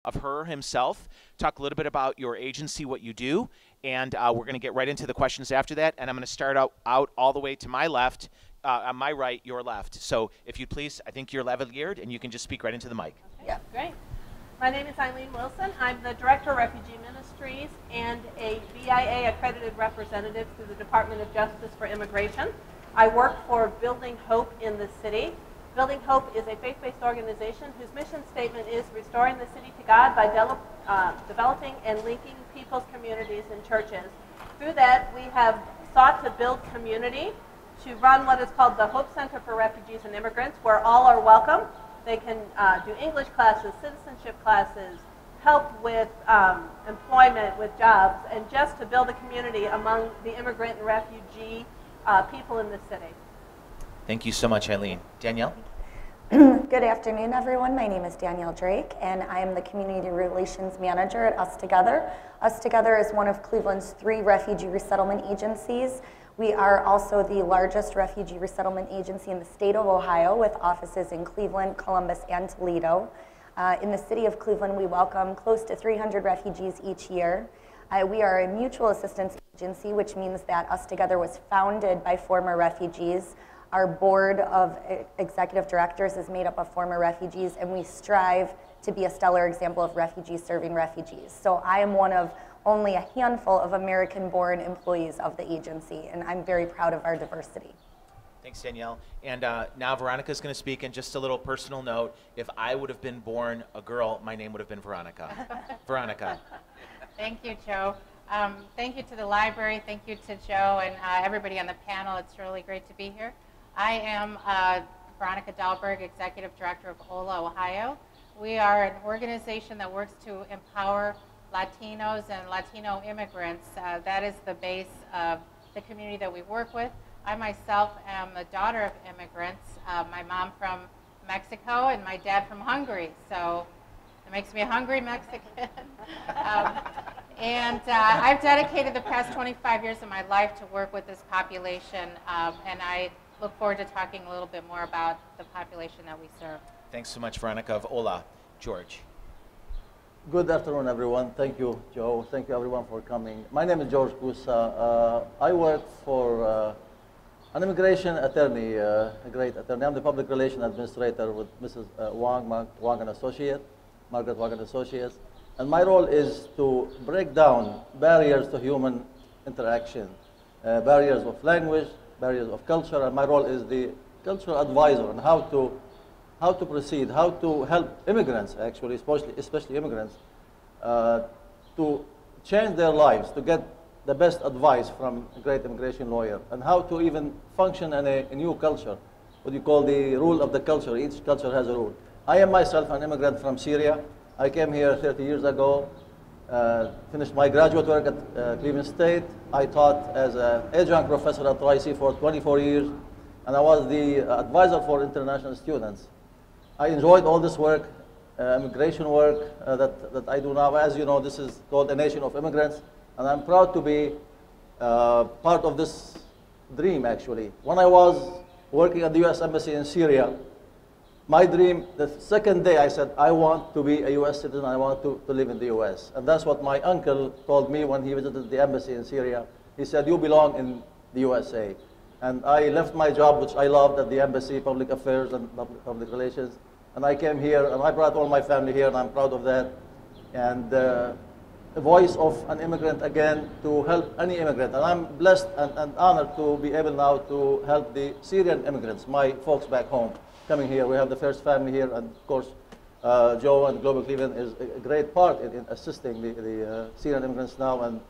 of her himself, talk a little bit about your agency, what you do, and we're going to get right into the questions after that. And I'm going to start out all the way to my left, on my right, your left. So if you'd please, I think you're lavalier, and you can just speak right into the mic. Okay, yeah, great. My name is Eileen Wilson. I'm the Director of Refugee Ministries and a BIA accredited representative through the Department of Justice for Immigration. I work for Building Hope in the city. Building Hope is a faith-based organization whose mission statement is restoring the city to God by developing and linking people's communities and churches. Through that, we have sought to build community, to run what is called the Hope Center for Refugees and Immigrants, where all are welcome. They can do English classes, citizenship classes, help with employment, with jobs, and just to build a community among the immigrant and refugee people in the city. Thank you so much, Eileen. Danielle? Good afternoon, everyone. My name is Danielle Drake, and I am the Community Relations Manager at Us Together. Us Together is one of Cleveland's 3 refugee resettlement agencies. We are also the largest refugee resettlement agency in the state of Ohio, with offices in Cleveland, Columbus, and Toledo. In the city of Cleveland, we welcome close to 300 refugees each year. We are a mutual assistance agency, which means that Us Together was founded by former refugees. Our board of executive directors is made up of former refugees, and we strive to be a stellar example of refugees serving refugees. So I am one of only a handful of American-born employees of the agency, and I'm very proud of our diversity. Thanks, Danielle. And now Veronica's going to speak. And just a little personal note, if I would have been born a girl, my name would have been Veronica. Veronica. Thank you, Joe. Thank you to the library. Thank you to Joe and everybody on the panel. It's really great to be here. I am Veronica Dahlberg, Executive Director of HOLA, Ohio. We are an organization that works to empower Latinos and Latino immigrants. That is the base of the community that we work with. I myself am a daughter of immigrants. My mom from Mexico and my dad from Hungary. So it makes me a hungry Mexican. I've dedicated the past 25 years of my life to work with this population, and I look forward to talking a little bit more about the population that we serve. Thanks so much, Veronica of HOLA. George. Good afternoon, everyone. Thank you, Joe. Thank you, everyone, for coming. My name is George Koussa. I work for an immigration attorney, a great attorney. I'm the public relations administrator with Mrs. Wong and Associates, Margaret Wong and Associates. And my role is to break down barriers to human interaction, barriers of language, barriers of culture, and my role is the cultural advisor on how to proceed, how to help immigrants, actually, especially immigrants, to change their lives, to get the best advice from a great immigration lawyer, and how to even function in a new culture, what you call the rule of the culture. Each culture has a rule. I am myself an immigrant from Syria. I came here 30 years ago, finished my graduate work at Cleveland State. I taught as an adjunct professor at RIC for 24 years, and I was the advisor for international students. I enjoyed all this work, immigration work that I do now. As you know, this is called a nation of immigrants, and I'm proud to be part of this dream, actually. When I was working at the U.S. Embassy in Syria, my dream, the second day I said, I want to be a U.S. citizen, I want to live in the U.S. And that's what my uncle told me when he visited the embassy in Syria. He said, you belong in the USA. And I left my job, which I loved, at the embassy, public affairs and public relations. And I came here, and I brought all my family here, and I'm proud of that. And the voice of an immigrant, again, to help any immigrant. And I'm blessed and honored to be able now to help the Syrian immigrants, my folks back home, coming here. We have the first family here, and of course, Joe and Global Cleveland is a great part in assisting the Syrian immigrants now, and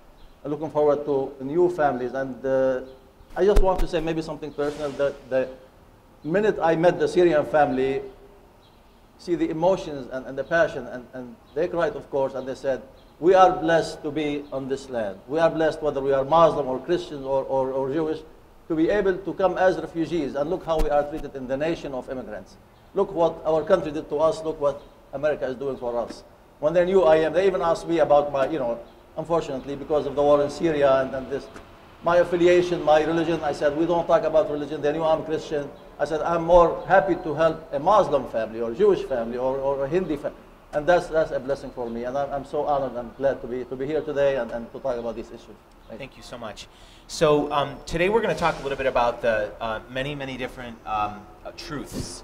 looking forward to new families. And I just want to say maybe something personal, that the minute I met the Syrian family, see the emotions and the passion, and they cried, of course, and they said, we are blessed to be on this land. We are blessed, whether we are Muslim or Christian or Jewish, to be able to come as refugees, and look how we are treated in the nation of immigrants. Look what our country did to us, look what America is doing for us. When they knew I am, they even asked me about my, unfortunately, because of the war in Syria and this, my affiliation, my religion. I said, we don't talk about religion. They knew I'm Christian. I said, I'm more happy to help a Muslim family or Jewish family or a Hindi family. And that's a blessing for me. And I'm so honored and glad to be here today and to talk about these issues. Thank you so much. So today we're going to talk a little bit about the many different truths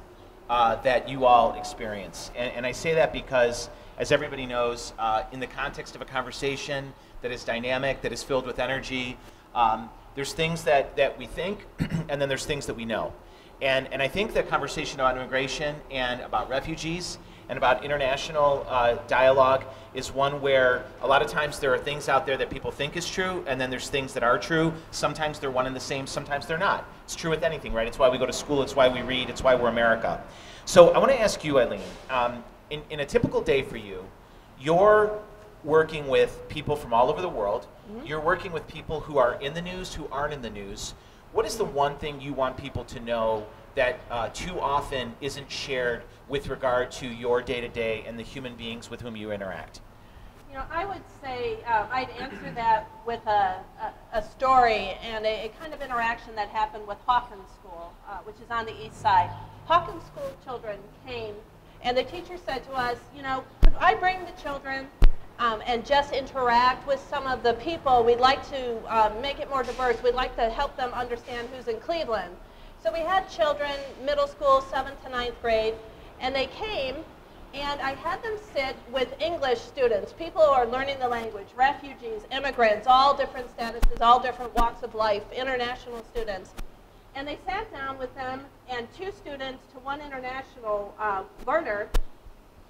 that you all experience. And I say that because, as everybody knows, in the context of a conversation that is dynamic, that is filled with energy, there's things that we think, and then there's things that we know. And I think the conversation about immigration and about refugees and about international dialogue is one where a lot of times there are things out there that people think is true, and then there's things that are true. Sometimes they're one and the same, sometimes they're not. It's true with anything, right? It's why we go to school, it's why we read, it's why we're America. So I want to ask you, Eileen, in a typical day for you, you're working with people from all over the world. Mm-hmm. You're working with people who are in the news, who aren't in the news. What is the one thing you want people to know that too often isn't shared with regard to your day-to-day and the human beings with whom you interact? You know, I would say I'd answer that with a story and a kind of interaction that happened with Hawkins School, which is on the east side. Hawkins School children came, and the teacher said to us, you know, could I bring the children and just interact with some of the people? We'd like to make it more diverse. We'd like to help them understand who's in Cleveland. So we had children, middle school, 7th to 9th grade, and they came, and I had them sit with English students, people who are learning the language, refugees, immigrants, all different statuses, all different walks of life, international students. And they sat down with them and 2 students to 1 international learner,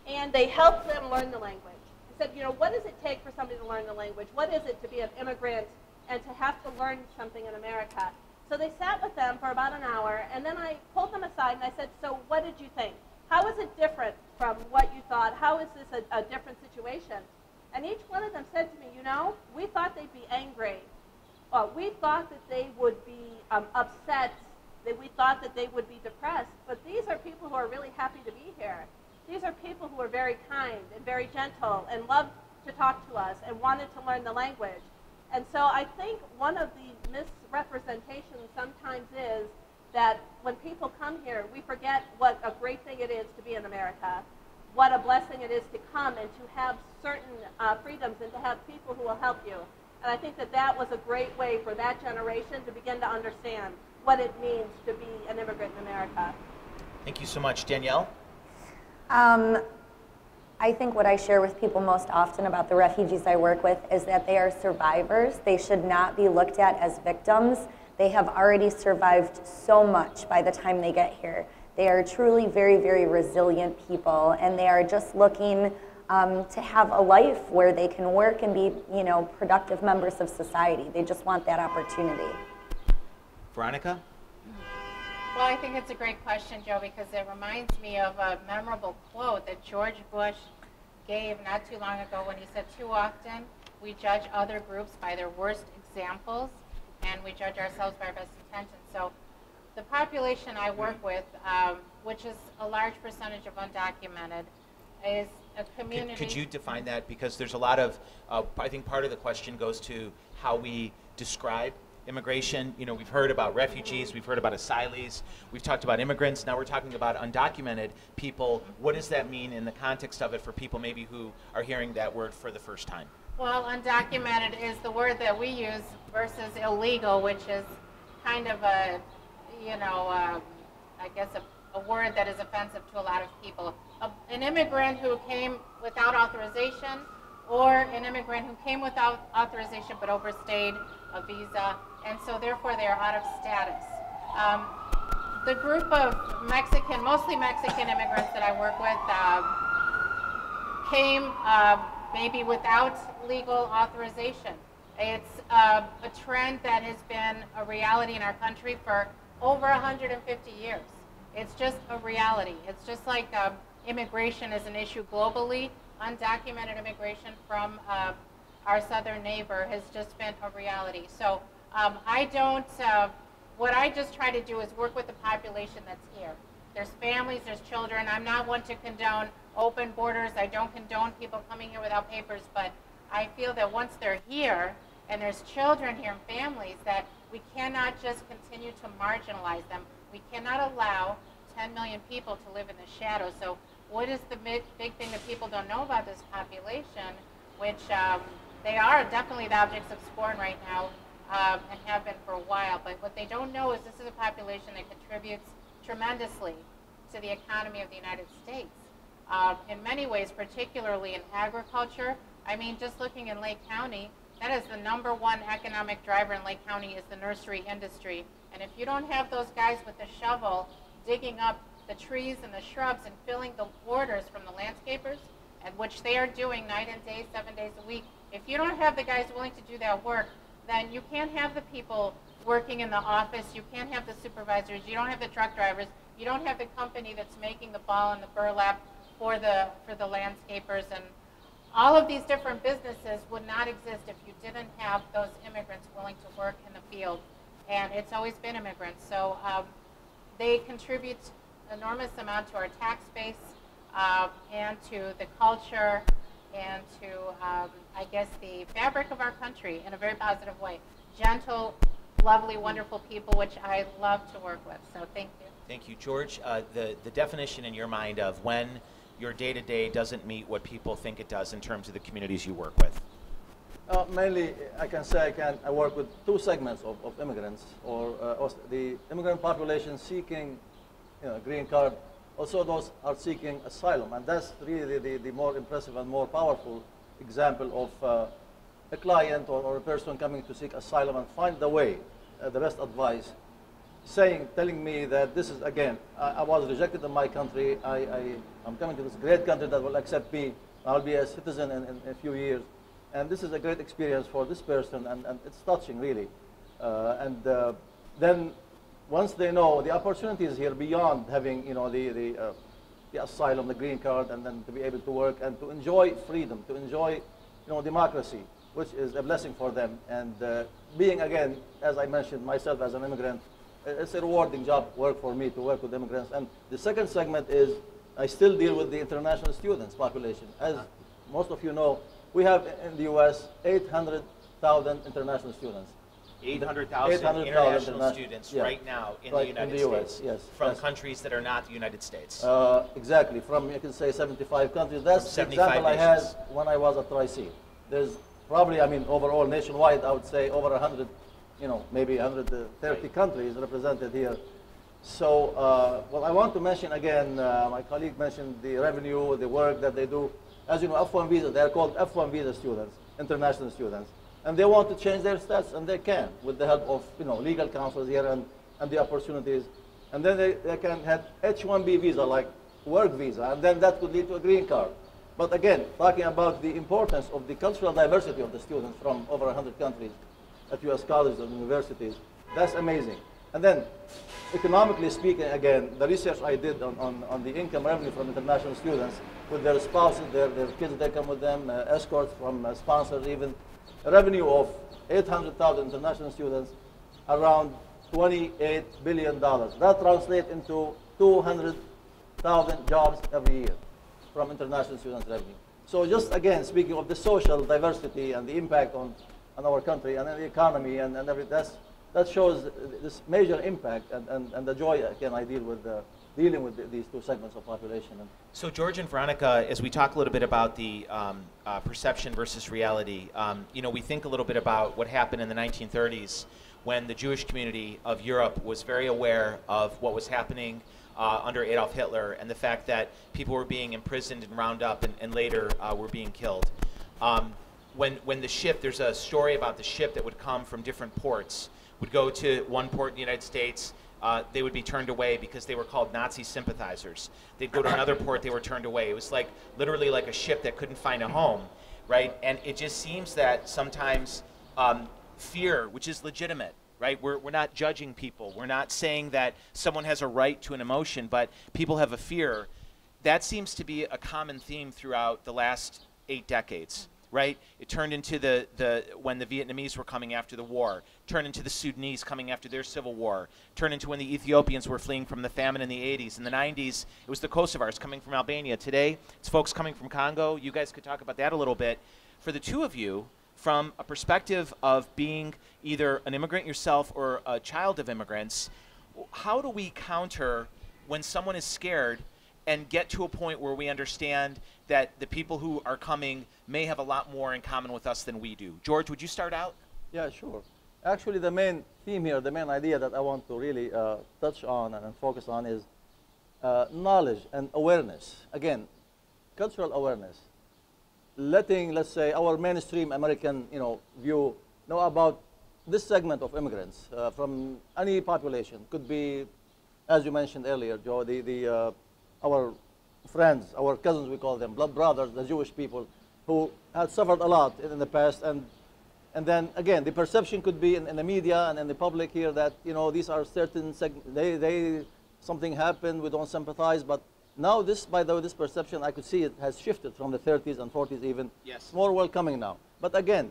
and they helped them learn the language. I said, you know, what does it take for somebody to learn the language? What is it to be an immigrant and to have to learn something in America? So they sat with them for about an hour, and then I pulled them aside and I said, so what did you think? How is it different from what you thought? How is this a different situation? And each one of them said to me, you know, we thought they'd be angry. We thought that they would be upset, that we thought that they would be depressed, but these are people who are really happy to be here. These are people who are very kind and very gentle and loved to talk to us and wanted to learn the language. And so I think one of the misrepresentations sometimes is that when people come here, we forget what a great thing it is to be in America, what a blessing it is to come and to have certain freedoms and to have people who will help you. And I think that that was a great way for that generation to begin to understand what it means to be an immigrant in America. Thank you so much. Danielle? I think what I share with people most often about the refugees I work with is that they are survivors. They should not be looked at as victims. They have already survived so much by the time they get here. They are truly very resilient people, and they are just looking to have a life where they can work and be, you know, productive members of society. They just want that opportunity. Veronica? Well, I think it's a great question, Joe, because it reminds me of a memorable quote that George Bush gave not too long ago when he said, too often we judge other groups by their worst examples, and we judge ourselves by our best intentions. So the population I work with, which is a large percentage of undocumented, is a community. Could you define that? Because there's a lot of, I think part of the question goes to how we describe immigration. You know, we've heard about refugees, we've heard about asylees, we've talked about immigrants, now we're talking about undocumented people. What does that mean in the context of it for people maybe who are hearing that word for the first time? Well, undocumented is the word that we use versus illegal, which is kind of a, you know, I guess a word that is offensive to a lot of people. An immigrant who came without authorization, or an immigrant who came without authorization but overstayed a visa, and so therefore they are out of status. The group of Mexican, mostly Mexican immigrants that I work with came maybe without legal authorization. It's a trend that has been a reality in our country for over 150 years. It's just a reality. It's just like immigration is an issue globally. Undocumented immigration from our southern neighbor has just been a reality. So I don't, what I just try to do is work with the population that's here. There's families, there's children. I'm not one to condone open borders. I don't condone people coming here without papers, but I feel that once they're here and there's children here and families, that we cannot just continue to marginalize them. We cannot allow 10 10 million people to live in the shadows. So what is the big thing that people don't know about this population, which they are definitely the objects of scorn right now and have been for a while. But what they don't know is this is a population that contributes tremendously to the economy of the United States. In many ways, particularly in agriculture. I mean, just looking in Lake County, that is the #1 economic driver in Lake County is the nursery industry. And if you don't have those guys with the shovel digging up the trees and the shrubs and filling the borders from the landscapers, and which they are doing night and day, 7 days a week, if you don't have the guys willing to do that work, then you can't have the people working in the office, you can't have the supervisors, you don't have the truck drivers, you don't have the company that's making the ball and the burlap for the landscapers, and all of these different businesses would not exist if you didn't have those immigrants willing to work in the field. And it's always been immigrants. So they contribute enormous amount to our tax base and to the culture and to, I guess, the fabric of our country in a very positive way. Gentle, lovely, wonderful people, which I love to work with. So thank you. Thank you, George. The definition in your mind of when your day-to-day doesn't meet what people think it does in terms of the communities you work with? Mainly, I can say I work with two segments of immigrants, or the immigrant population seeking green card. Also, those are seeking asylum, and that's really the more impressive and more powerful example of a client or a person coming to seek asylum and find the way, the best advice, telling me that this is, again, I was rejected in my country, I'm coming to this great country that will accept me, I'll be a citizen in a few years, and this is a great experience for this person, and it's touching, really. Then once they know the opportunities here beyond having the asylum, the green card, and then to be able to work and to enjoy freedom, to enjoy democracy, which is a blessing for them. And being, again, as I mentioned, myself as an immigrant, it's a rewarding work for me to work with immigrants. And the second segment is I still deal with the international students population. As most of you know, we have in the U.S. 800,000 international students. 800,000 international students yeah, right now in the United States, yes, from countries that are not the United States. Exactly, from, you can say, 75 countries. That's the example I had when I was at Tri-C. There's probably, overall, nationwide, I would say over 100, maybe 130 countries represented here. So, I want to mention again, my colleague mentioned the revenue, the work that they do. As you know, F1 visa, they're called F1 visa students, international students. And they want to change their status, and they can, with the help of legal counsels here and the opportunities. And then they can have H-1B visa, like work visa, and then that could lead to a green card. But again, talking about the importance of the cultural diversity of the students from over 100 countries at U.S. colleges and universities, that's amazing. And then, economically speaking, again, the research I did on the income revenue from international students with their spouses, their kids that come with them, escorts from sponsors even, a revenue of 800,000 international students, around $28 billion. That translates into 200,000 jobs every year from international students' revenue. So just again, speaking of the social diversity and the impact on our country and the economy and everything, that shows this major impact and the joy, again, I deal with dealing with these two segments of population. So George and Veronica, as we talk a little bit about the perception versus reality, we think a little bit about what happened in the 1930s when the Jewish community of Europe was very aware of what was happening under Adolf Hitler and the fact that people were being imprisoned and round up and later were being killed. When the ship, there's a story about the ship that would come from different ports, would go to one port in the United States, they would be turned away because they were called Nazi sympathizers. They'd go to another port, they were turned away. It was like literally like a ship that couldn't find a home, right? And it just seems that sometimes fear, which is legitimate, right? We're not judging people. We're not saying that someone has a right to an emotion, but people have a fear. That seems to be a common theme throughout the last 8 decades. Right? It turned into when the Vietnamese were coming after the war, turned into the Sudanese coming after their civil war, turned into when the Ethiopians were fleeing from the famine in the 80s. In the 90s, it was the Kosovars coming from Albania. Today, it's folks coming from Congo. You guys could talk about that a little bit. For the two of you, from a perspective of being either an immigrant yourself or a child of immigrants, how do we counter when someone is scared and get to a point where we understand that the people who are coming may have a lot more in common with us than we do. George, would you start out? Yeah, sure. Actually, the main theme here, the main idea that I want to really touch on and focus on is knowledge and awareness. Again, cultural awareness. Letting, let's say, our mainstream American, view know about this segment of immigrants from any population. Could be, as you mentioned earlier, Joe, our friends, our cousins, we call them, blood brothers, the Jewish people, who had suffered a lot in the past. And then, again, the perception could be in the media and in the public here that, these are certain, something happened, we don't sympathize. But now this, by the way, this perception, I could see it has shifted from the 30s and 40s even. Yes. More welcoming now. But again,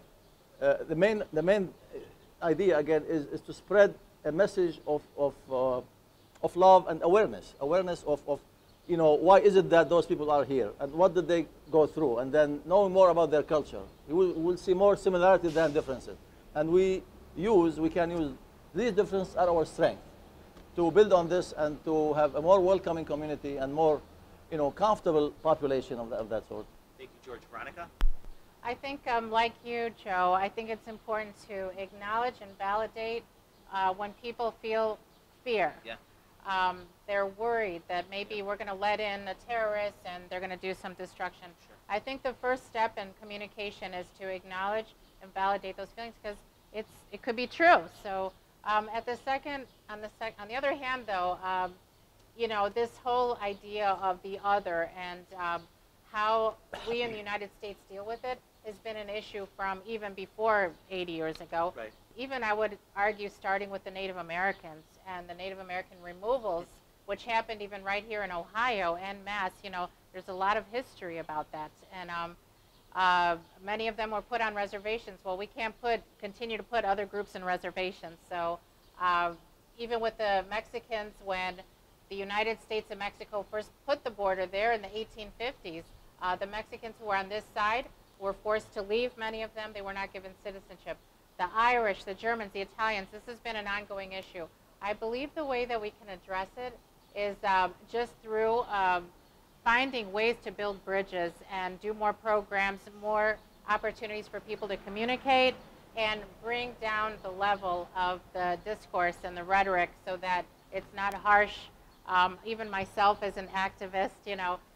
the main idea, again, is to spread a message of love and awareness. Awareness of why is it that those people are here, and what did they go through, and then knowing more about their culture. We'll see more similarities than differences. And we can use these differences as our strength to build on this and to have a more welcoming community and more, comfortable population of that sort. Thank you, George. Veronica? I think, like you, Joe, I think it's important to acknowledge and validate when people feel fear. Yeah. They're worried that maybe we're going to let in a terrorist and they're going to do some destruction. Sure. I think the first step in communication is to acknowledge and validate those feelings, because it could be true. So on the other hand, though, this whole idea of the other and how we in the United States deal with it has been an issue from even before 80 years ago. Right. Even, I would argue, starting with the Native Americans and the Native American removals, which happened even right here in Ohio en masse. There's a lot of history about that. And many of them were put on reservations. Well, we can't continue to put other groups in reservations. So even with the Mexicans, when the United States and Mexico first put the border there in the 1850s, the Mexicans who were on this side were forced to leave, many of them. They were not given citizenship. The Irish, the Germans, the Italians, this has been an ongoing issue. I believe the way that we can address it is just through finding ways to build bridges and do more programs, more opportunities for people to communicate, and bring down the level of the discourse and the rhetoric so that it's not harsh. Even myself as an activist,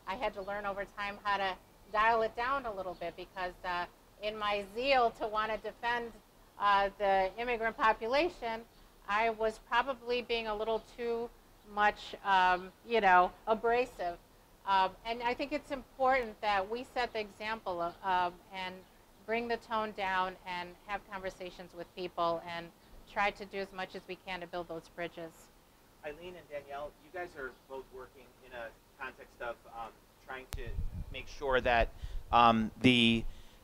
I had to learn over time how to dial it down a little bit, because in my zeal to want to defend the immigrant population, I was probably being a little too much, abrasive. And I think it's important that we set the example and bring the tone down and have conversations with people and try to do as much as we can to build those bridges. Eileen and Danielle, you guys are both working in a context of trying to make sure that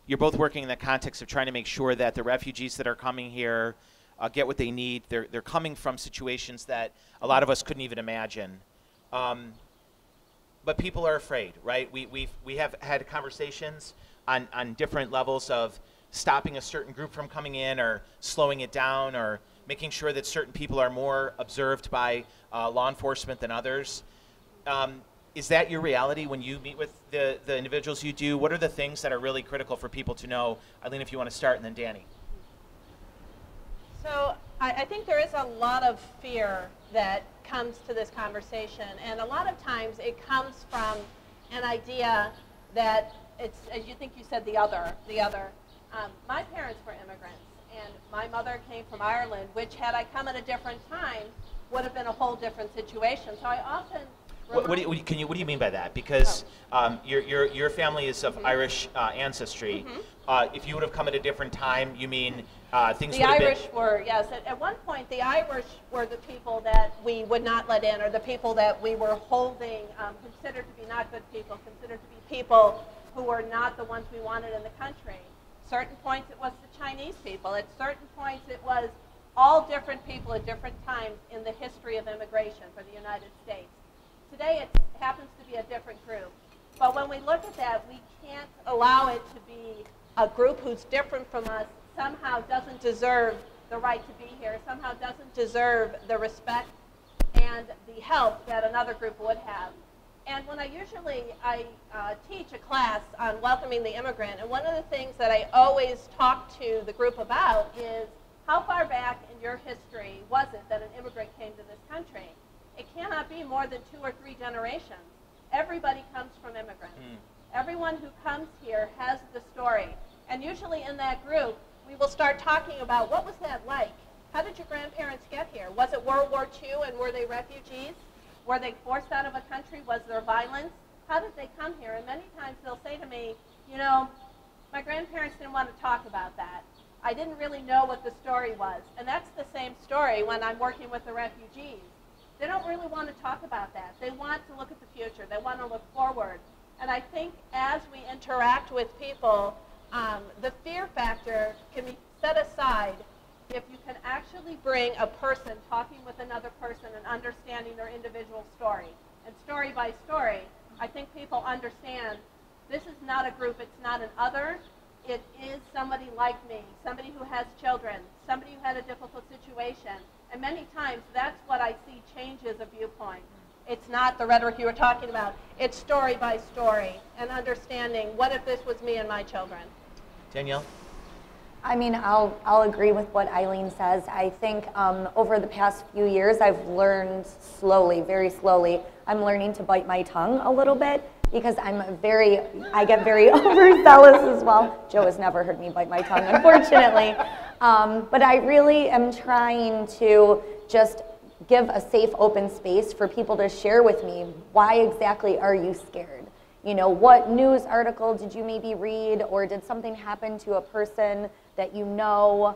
you're both working in the context of trying to make sure that the refugees that are coming here get what they need. They're coming from situations that a lot of us couldn't even imagine. But people are afraid, right? We have had conversations on different levels of stopping a certain group from coming in, or slowing it down, or making sure that certain people are more observed by law enforcement than others. Is that your reality when you meet with the individuals you do? What are the things that are really critical for people to know? Eileen, if you want to start, and then Danny. So I think there is a lot of fear that comes to this conversation, and a lot of times it comes from an idea that it's, as you think you said, the other. My parents were immigrants, and my mother came from Ireland, which, had I come at a different time, would have been a whole different situation. So I often what do you mean by that? Because your family is of Irish ancestry. If you would have come at a different time, you mean things would have been... The Irish were, yes. At one point, the Irish were the people that we would not let in, or the people that we were holding, considered to be not good people, considered to be people who were not the ones we wanted in the country. Certain points it was the Chinese people. At certain points it was all different people at different times in the history of immigration for the United States. Today it happens to be a different group. But when we look at that, we can't allow it to be a group who's different from us, somehow doesn't deserve the right to be here, somehow doesn't deserve the respect and and the help that another group would have. And when I teach a class on welcoming the immigrant, and one of the things that I always talk to the group about is how far back in your history was it that an immigrant came to this country? It cannot be more than 2 or 3 generations. Everybody comes from immigrants. Everyone who comes here has the story. And usually in that group, we will start talking about what was that like? How did your grandparents get here? Was it World War II and were they refugees? Were they forced out of a country? Was there violence? How did they come here? And many times they'll say to me, you know, my grandparents didn't want to talk about that. I didn't really know what the story was. And that's the same story when I'm working with the refugees. They don't really want to talk about that. They want to look at the future. They want to look forward. And I think as we interact with people, the fear factor can be set aside if you can actually bring a person talking with another person and understanding their individual story. And story by story, I think people understand this is not a group, it's not an other. It is somebody like me, somebody who has children, somebody who had a difficult situation. And many times that's what I see changes a viewpoint. It's not the rhetoric you were talking about. It's story by story and understanding what if this was me and my children. Danielle? I mean, I'll agree with what Eileen says. I think over the past few years, I've learned slowly, very slowly, I'm learning to bite my tongue a little bit because I get very overzealous as well. Joe has never heard me bite my tongue, unfortunately. But I really am trying to just give a safe, open space for people to share with me, why exactly are you scared? You know, what news article did you maybe read, or did something happen to a person that you know?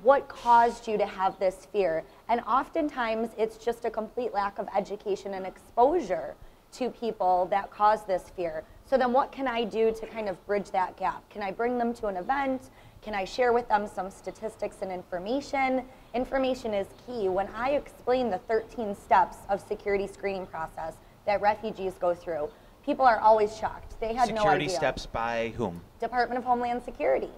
What caused you to have this fear? And oftentimes it's just a complete lack of education and exposure to people that cause this fear. So then what can I do to kind of bridge that gap? Can I bring them to an event? Can I share with them some statistics and information? Information is key. When I explain the 13 steps of security screening process that refugees go through, people are always shocked. They had no idea. Security steps by whom? Department of Homeland Security.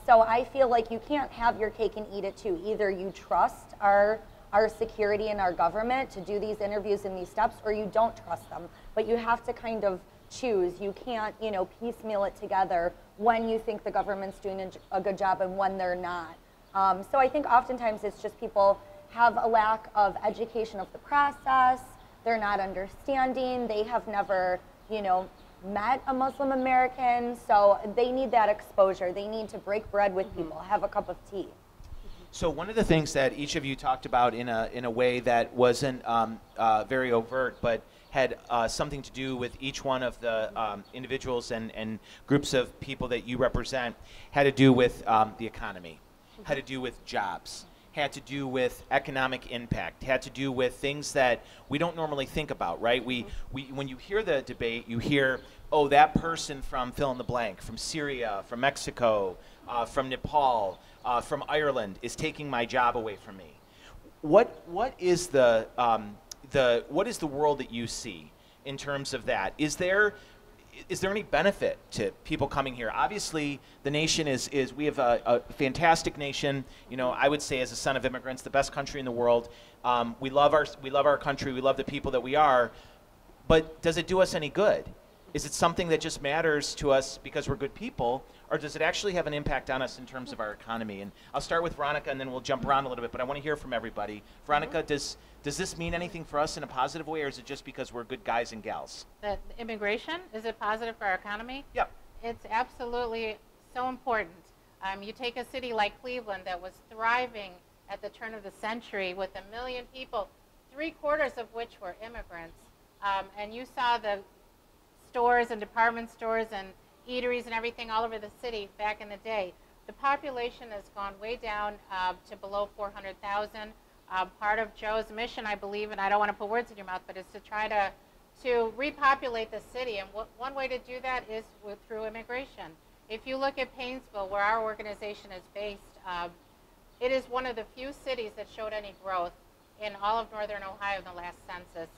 So I feel like you can't have your cake and eat it too. Either you trust our security and our government to do these interviews and these steps, or you don't trust them. But you have to kind of choose. You can't, you know, piecemeal it together when you think the government's doing a good job and when they're not. So I think oftentimes it's just people have a lack of education of the process. They're not understanding. They have never, you know, met a Muslim American, so they need that exposure. They need to break bread with people, have a cup of tea. So one of the things that each of you talked about in a way that wasn't very overt, but had something to do with each one of the individuals and groups of people that you represent, had to do with the economy, had to do with jobs, had to do with economic impact, had to do with things that we don't normally think about, right? When you hear the debate, you hear, oh, that person from fill in the blank, from Syria, from Mexico, from Nepal, from Ireland is taking my job away from me. What is the world that you see in terms of that? Is there any benefit to people coming here? Obviously, the nation we have a fantastic nation. You know, I would say as a son of immigrants, the best country in the world. We love our country. We love the people that we are. But does it do us any good? Is it something that just matters to us because we're good people, or does it actually have an impact on us in terms of our economy? And I'll start with Veronica, and then we'll jump around a little bit, but I want to hear from everybody. Veronica, does this mean anything for us in a positive way, or is it just because we're good guys and gals? The immigration, is it positive for our economy? Yep. It's absolutely so important. You take a city like Cleveland that was thriving at the turn of the century with 1 million people, 3/4 of which were immigrants, and you saw the stores and department stores and eateries and everything all over the city back in the day. The population has gone way down to below 400,000. Part of Joe's mission, I believe, and I don't want to put words in your mouth, but is to try to repopulate the city. And one way to do that is through immigration. If you look at Painesville, where our organization is based, it is one of the few cities that showed any growth in all of northern Ohio in the last census.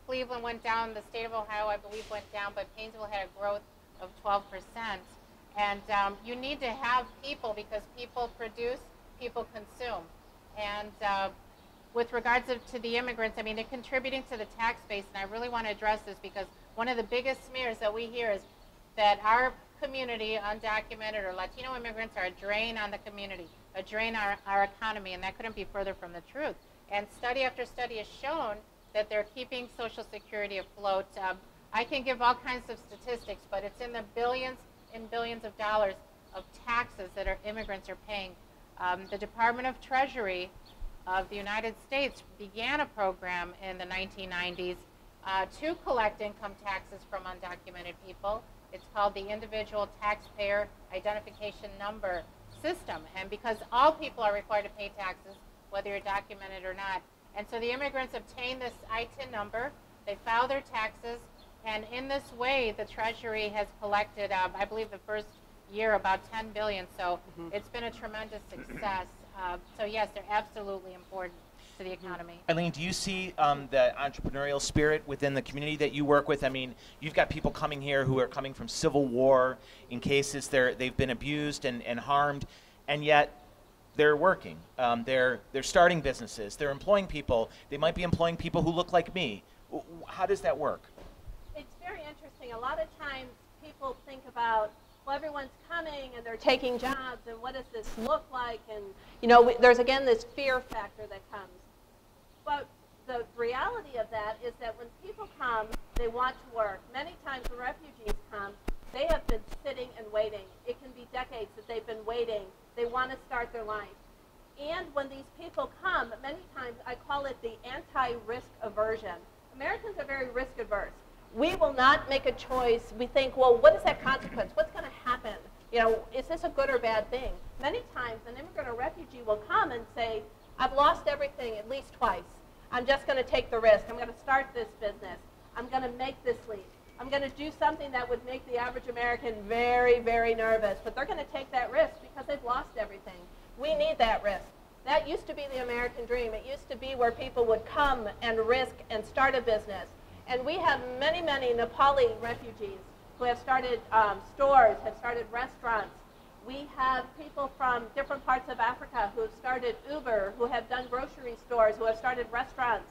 Cleveland went down, the state of Ohio, I believe, went down, but Painesville had a growth of 12%. And you need to have people because people produce, people consume. And with regards to the immigrants, I mean, they're contributing to the tax base, and I really want to address this because one of the biggest smears that we hear is that our community, undocumented or Latino immigrants, are a drain on the community, a drain on our economy, and that couldn't be further from the truth. And study after study has shown that they're keeping Social Security afloat. I can give all kinds of statistics, but it's in the billions and billions of dollars of taxes that our immigrants are paying. The Department of Treasury of the United States began a program in the 1990s to collect income taxes from undocumented people. It's called the Individual Taxpayer Identification Number System. And because all people are required to pay taxes, whether you're documented or not. And so the immigrants obtain this ITIN number, they file their taxes, and in this way, the Treasury has collected, I believe the first year, about $10 billion. So it's been a tremendous success. So yes, they're absolutely important to the economy. Eileen, do you see the entrepreneurial spirit within the community that you work with? I mean, you've got people coming here who are coming from Civil War in cases they've been abused and harmed, and yet they're working. They're starting businesses. They're employing people. They might be employing people who look like me. How does that work? It's very interesting. A lot of times people think about, well, everyone's coming and they're taking jobs, and what does this look like? And, you know, there's again this fear factor that comes. But the reality of that is that when people come, they want to work. Many times when refugees come, they have been sitting and waiting. It can be decades that they've been waiting. They want to start their life. And when these people come, many times I call it the anti-risk aversion. Americans are very risk averse. We will not make a choice. We think, well, what is that consequence? What's going to happen? You know, is this a good or bad thing? Many times an immigrant or refugee will come and say, I've lost everything at least twice. I'm just going to take the risk. I'm going to start this business. I'm going to make this leap. I'm going to do something that would make the average American very, very nervous. But they're going to take that risk because they've lost everything. We need that risk. That used to be the American dream. It used to be where people would come and risk and start a business. And we have many, many Nepali refugees who have started stores, have started restaurants. We have people from different parts of Africa who have started Uber, who have done grocery stores, who have started restaurants.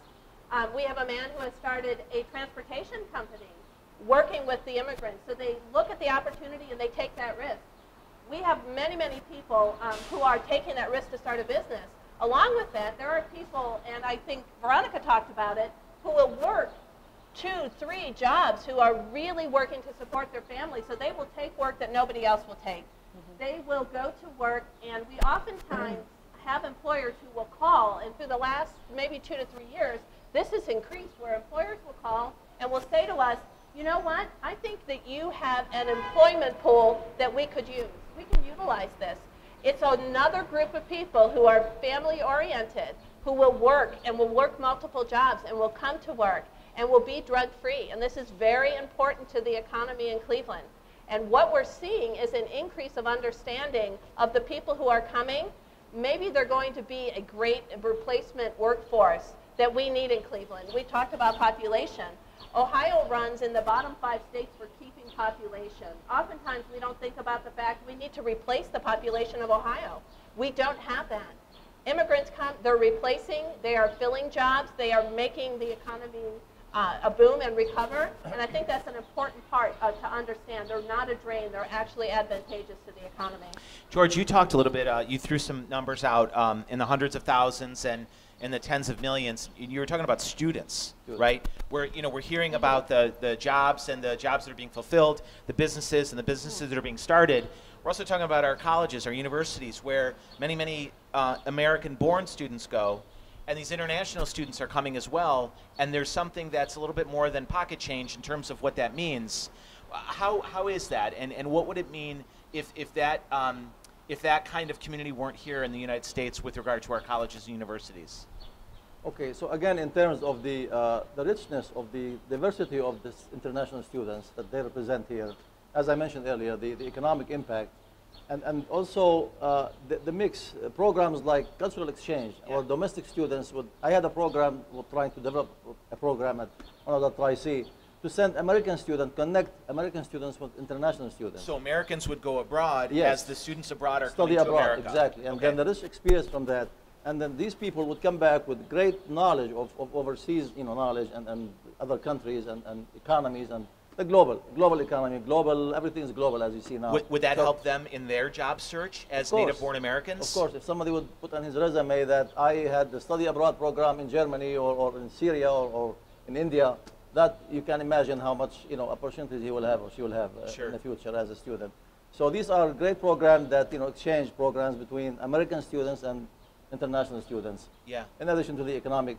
We have a man who has started a transportation company working with the immigrants. So they look at the opportunity and they take that risk. We have many, many people who are taking that risk to start a business. Along with that, there are people, and I think Veronica talked about it, who will work 2, 3 jobs, who are really working to support their family. So they will take work that nobody else will take. They will go to work, and we oftentimes have employers who will call, and through the last maybe 2 to 3 years, this has increased, where employers will call and will say to us, you know what, I think that you have an employment pool that we could use. We can utilize this. It's another group of people who are family-oriented, who will work and will work multiple jobs and will come to work and will be drug-free. And this is very important to the economy in Cleveland. And what we're seeing is an increase of understanding of the people who are coming. Maybe they're going to be a great replacement workforce that we need in Cleveland. We talked about population. Ohio runs in the bottom 5 states for keeping population. Oftentimes we don't think about the fact we need to replace the population of Ohio. We don't have that. Immigrants come, they're replacing, they are filling jobs, they are making the economy a boom and recover, and I think that's an important part to understand. They're not a drain, they're actually advantageous to the economy. George, you talked a little bit, you threw some numbers out in the hundreds of thousands and in the tens of millions. You were talking about students, right? Where we're hearing about the jobs and the jobs that are being fulfilled, the businesses and the businesses that are being started. We're also talking about our colleges, our universities, where many, many American-born students go. And these international students are coming as well, and there's something that's a little bit more than pocket change in terms of what that means. How is that, and what would it mean if that kind of community weren't here in the United States with regard to our colleges and universities? Okay, so again, in terms of the richness of the diversity of these international students that they represent here, as I mentioned earlier, the economic impact, and also the mix, programs like cultural exchange or domestic students. I had a program, we're trying to develop a program at one of the Tri-C to send American students, connect American students with international students. So Americans would go abroad as the students abroad are study coming to abroad, America. Exactly, and then there is experience from that. And then these people would come back with great knowledge of overseas, knowledge and other countries and economies and the global economy, everything is global as you see now. Would that help them in their job search as native-born Americans? Of course, if somebody would put on his resume that I had the study abroad program in Germany or in Syria or in India, that you can imagine how much opportunities he will have or she will have in the future as a student. So these are great programs that exchange programs between American students and international students. Yeah. In addition to the economic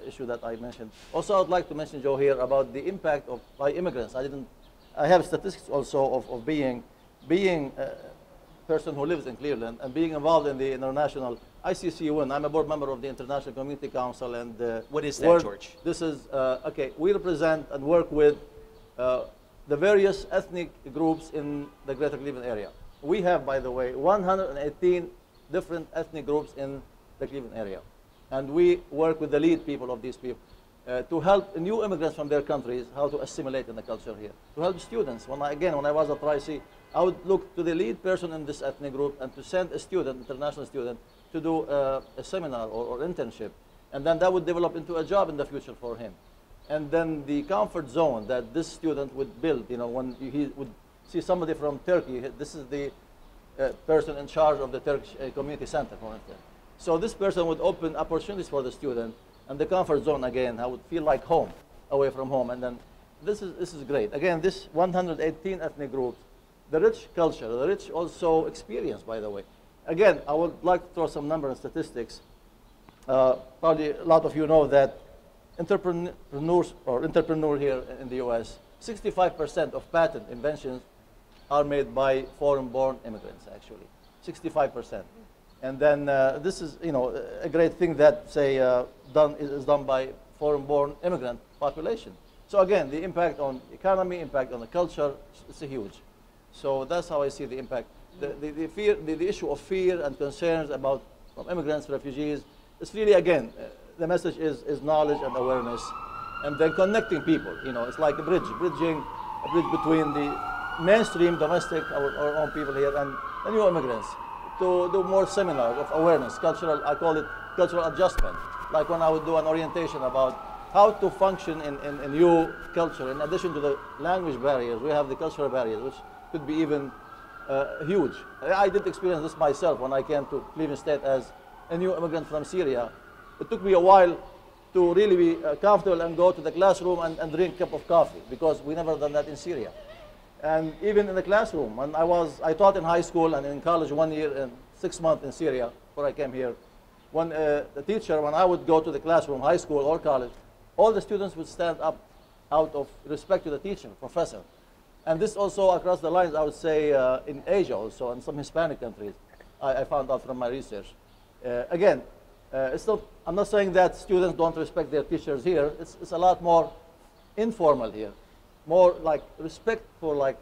issue that I mentioned. Also, I would like to mention, Joe, here about the impact by immigrants. I have statistics also of being a person who lives in Cleveland and being involved in the international ICCUN. I'm a board member of the International Community Council. And what is that, George? This is, okay, we represent and work with the various ethnic groups in the greater Cleveland area. We have, by the way, 118 different ethnic groups in the Cleveland area. And we work with the lead people of these people to help new immigrants from their countries how to assimilate in the culture here. To help students. When I was at RIC, I would look to the lead person in this ethnic group and to send a student, international student, to do a seminar or internship. And then that would develop into a job in the future for him. And then the comfort zone that this student would build, when he would see somebody from Turkey, this is the person in charge of the Turkish Community Center, for instance. So this person would open opportunities for the student, and the comfort zone, again, I would feel like home, away from home. And then this is great. Again, this 118 ethnic groups, the rich culture, the rich also experience, by the way. Again, I would like to throw some numbers and statistics. Probably a lot of you know that entrepreneur here in the U.S., 65% of patent inventions are made by foreign-born immigrants, actually, 65%. And then this is, a great thing that, say, is done by foreign-born immigrant population. So again, the impact on the economy, impact on the culture, it's huge. So that's how I see the impact. The issue of fear and concerns from immigrants, refugees, it's really, again, the message is knowledge and awareness, and then connecting people. It's like a bridge between the mainstream domestic, our own people here, and the new immigrants, to do more seminars of awareness, I call it cultural adjustment. Like when I would do an orientation about how to function in a new culture. In addition to the language barriers, we have the cultural barriers, which could be even huge. I did experience this myself when I came to Cleveland State as a new immigrant from Syria. It took me a while to really be comfortable and go to the classroom and drink a cup of coffee, because we never done that in Syria. And even in the classroom, when I taught in high school and in college 1 year and 6 months in Syria before I came here. When the teacher, when I would go to the classroom, high school or college, all the students would stand up out of respect to the teacher, professor. And this also across the lines, I would say, in Asia also, and some Hispanic countries, I found out from my research. Again, I'm not saying that students don't respect their teachers here. It's a lot more informal here. More like respect for like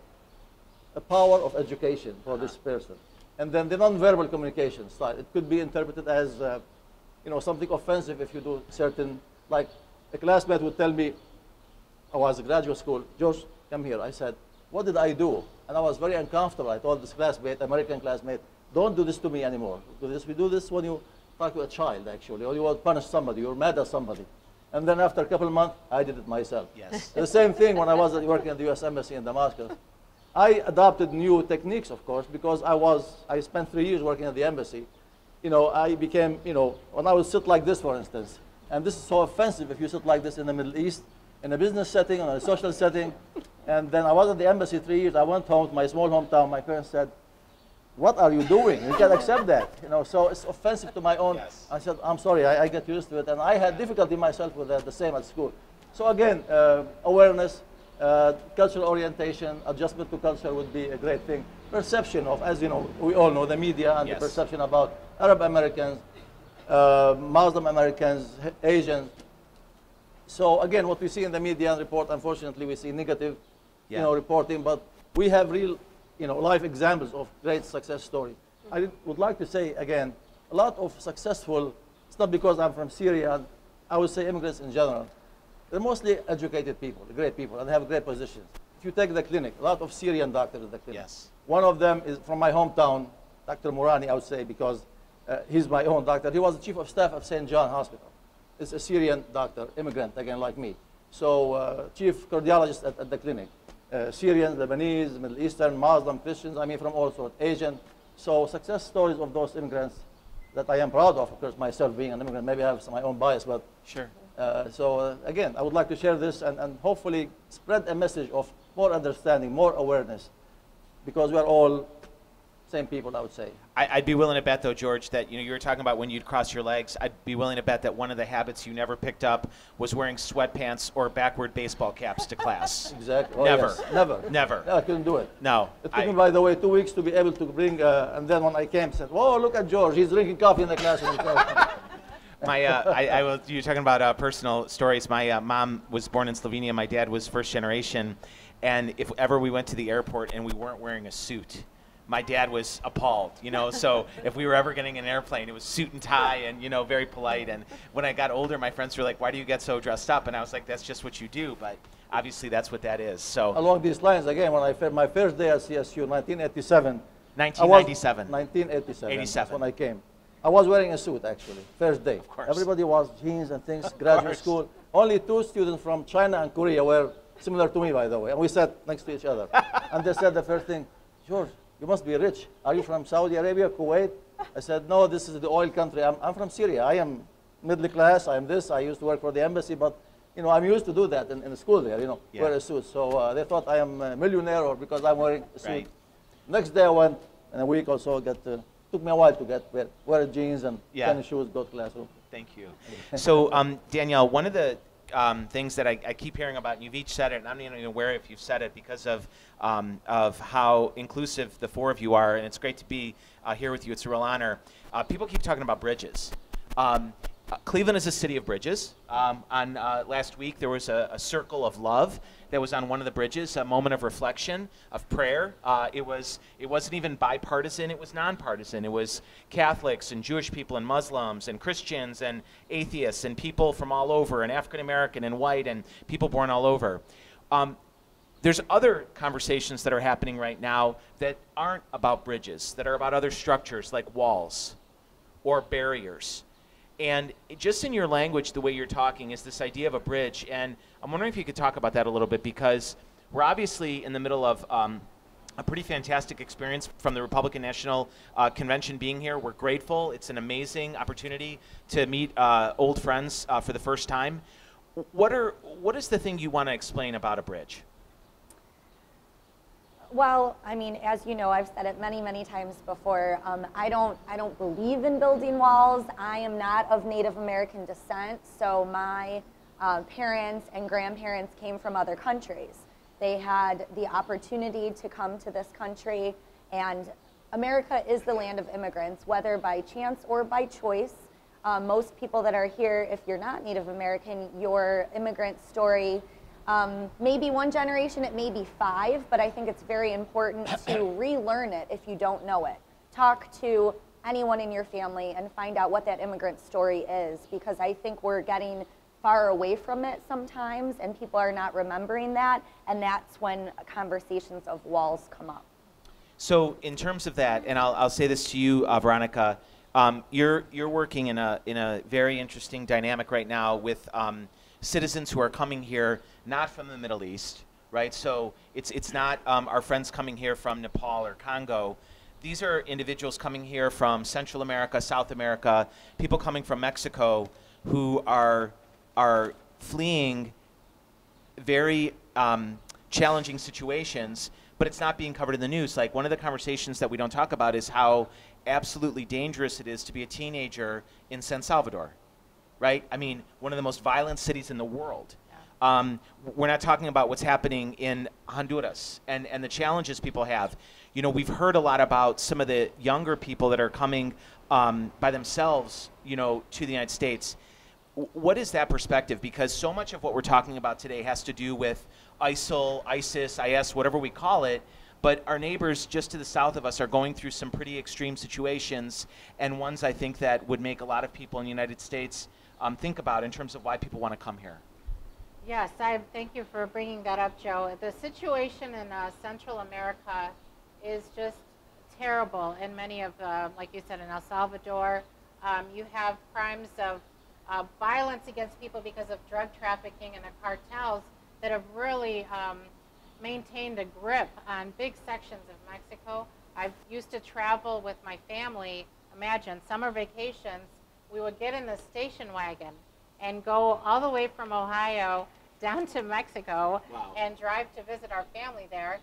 the power of education for this person. And then the nonverbal communication style. It could be interpreted as, something offensive if you do certain, like a classmate would tell me, I was in graduate school, George, come here. I said, what did I do? And I was very uncomfortable. I told this classmate, American classmate, don't do this to me anymore. We do this when you talk to a child, actually, or you want to punish somebody, you're mad at somebody. And then after a couple of months, I did it myself. Yes. The same thing when I was working at the U.S. Embassy in Damascus. I adopted new techniques, of course, because I spent 3 years working at the embassy. I became, when I would sit like this, for instance, and this is so offensive if you sit like this in the Middle East, in a business setting, or a social setting. And then I was at the embassy 3 years. I went home to my small hometown. My parents said, what are you doing? You can't accept that. So it's offensive to my own. Yes. I said, I'm sorry, I get used to it. And I had difficulty myself with that, the same at school. So again, awareness, cultural orientation, adjustment to culture would be a great thing. Perception of, as you know, we all know, the media and Yes. the perception about Arab Americans, Muslim Americans, Asians. So again, what we see in the media and report, unfortunately, we see negative, reporting, but we have real, life examples of great success stories. I would like to say again, a lot of successful, it's not because I'm from Syria, I would say immigrants in general, they're mostly educated people, great people, and they have great positions. If you take the clinic, a lot of Syrian doctors at the clinic. Yes. One of them is from my hometown, Dr. Mourani, I would say, because He's my own doctor. He was the chief of staff of St. John Hospital. It's a Syrian doctor, immigrant, again, like me. So chief cardiologist at the clinic. Syrians, Lebanese, Middle Eastern, Muslim, Christians, I mean from all sorts, Asian. So success stories of those immigrants that I am proud of course, myself being an immigrant. Maybe I have my own bias, but Sure. Again, I would like to share this and hopefully spread a message of more understanding, more awareness, because we are all same people, I would say. I'd be willing to bet, though, George, that you were talking about when you'd cross your legs. I'd be willing to bet that one of the habits you never picked up was wearing sweatpants or backward baseball caps to class. Exactly. Oh, Never. Yes. Never. Never. No, I couldn't do it. No. It took me, by the way, 2 weeks to be able to bring, and then when I came, said, "Whoa, look at George! He's drinking coffee in the classroom." You're talking about personal stories. My mom was born in Slovenia. My dad was first generation, and if ever we went to the airport and we weren't wearing a suit, my dad was appalled, so if we were ever getting an airplane, it was suit and tie and, very polite. And when I got older, my friends were like, "Why do you get so dressed up?" And I was like, "That's just what you do." But obviously that's what that is. So along these lines, again, when my first day at CSU, 1987. 1997. 1987. 87. That's when I came. I was wearing a suit, actually, first day. Of course. Everybody was jeans and things, graduate school. Only 2 students from China and Korea were similar to me, by the way. And we sat next to each other. And they said the first thing, "George, you must be rich. Are you from Saudi Arabia, Kuwait?" I said, "No, this is the oil country. I'm from Syria. I am middle class. I am this. I used to work for the embassy, but I'm used to do that in the school there, Yeah. wear a suit." So they thought I am a millionaire or because I'm wearing a suit. Right. Next day I went, and a week or so, took me a while to wear jeans and Yeah. tennis shoes, go to classroom. Thank you. So, Danielle, one of the things that I keep hearing about, and you've each said it, and I'm not even aware if you've said it because of how inclusive the 4 of you are, and it's great to be here with you. It's a real honor. People keep talking about bridges. Cleveland is a city of bridges. On last week, there was a circle of love that was on one of the bridges, a moment of reflection, of prayer. It wasn't even bipartisan, it was nonpartisan. It was Catholics and Jewish people and Muslims and Christians and atheists and people from all over, and African American and white and people born all over. There's other conversations that are happening right now that aren't about bridges, that are about other structures like walls or barriers. And just in your language, the way you're talking is this idea of a bridge. And I'm wondering if you could talk about that a little bit, because we're obviously in the middle of a pretty fantastic experience from the Republican National Convention being here. We're grateful. It's an amazing opportunity to meet old friends for the first time. What is the thing you want to explain about a bridge? Well, I mean, as you know, I've said it many, many times before. I don't believe in building walls. I am not of Native American descent, so my parents and grandparents came from other countries. They had the opportunity to come to this country, and America is the land of immigrants, whether by chance or by choice. Most people that are here, if you're not Native American, your immigrant story, maybe one generation, it may be 5, but I think it's very important to relearn it if you don't know it. Talk to anyone in your family and find out what that immigrant story is, because I think we're getting far away from it sometimes and people are not remembering that, and that's when conversations of walls come up. So in terms of that, and I'll say this to you, Veronica, you're working in a very interesting dynamic right now with citizens who are coming here not from the Middle East, right? So it's not our friends coming here from Nepal or Congo. These are individuals coming here from Central America, South America, people coming from Mexico who are fleeing very challenging situations, but it's not being covered in the news. Like, one of the conversations that we don't talk about is how absolutely dangerous it is to be a teenager in San Salvador, right? I mean, one of the most violent cities in the world. We're not talking about what's happening in Honduras and the challenges people have. You know, we've heard a lot about some of the younger people that are coming by themselves, you know, to the United States. What is that perspective? Because so much of what we're talking about today has to do with ISIL, ISIS, IS, whatever we call it, but our neighbors just to the south of us are going through some pretty extreme situations, and ones I think that would make a lot of people in the United States think about in terms of why people want to come here. Yes, thank you for bringing that up, Joe. The situation in Central America is just terrible in many of, like you said, in El Salvador. You have crimes of violence against people because of drug trafficking and the cartels that have really maintained a grip on big sections of Mexico. I used to travel with my family. Imagine, summer vacations, we would get in the station wagon and go all the way from Ohio down to Mexico. Wow. And drive to visit our family there,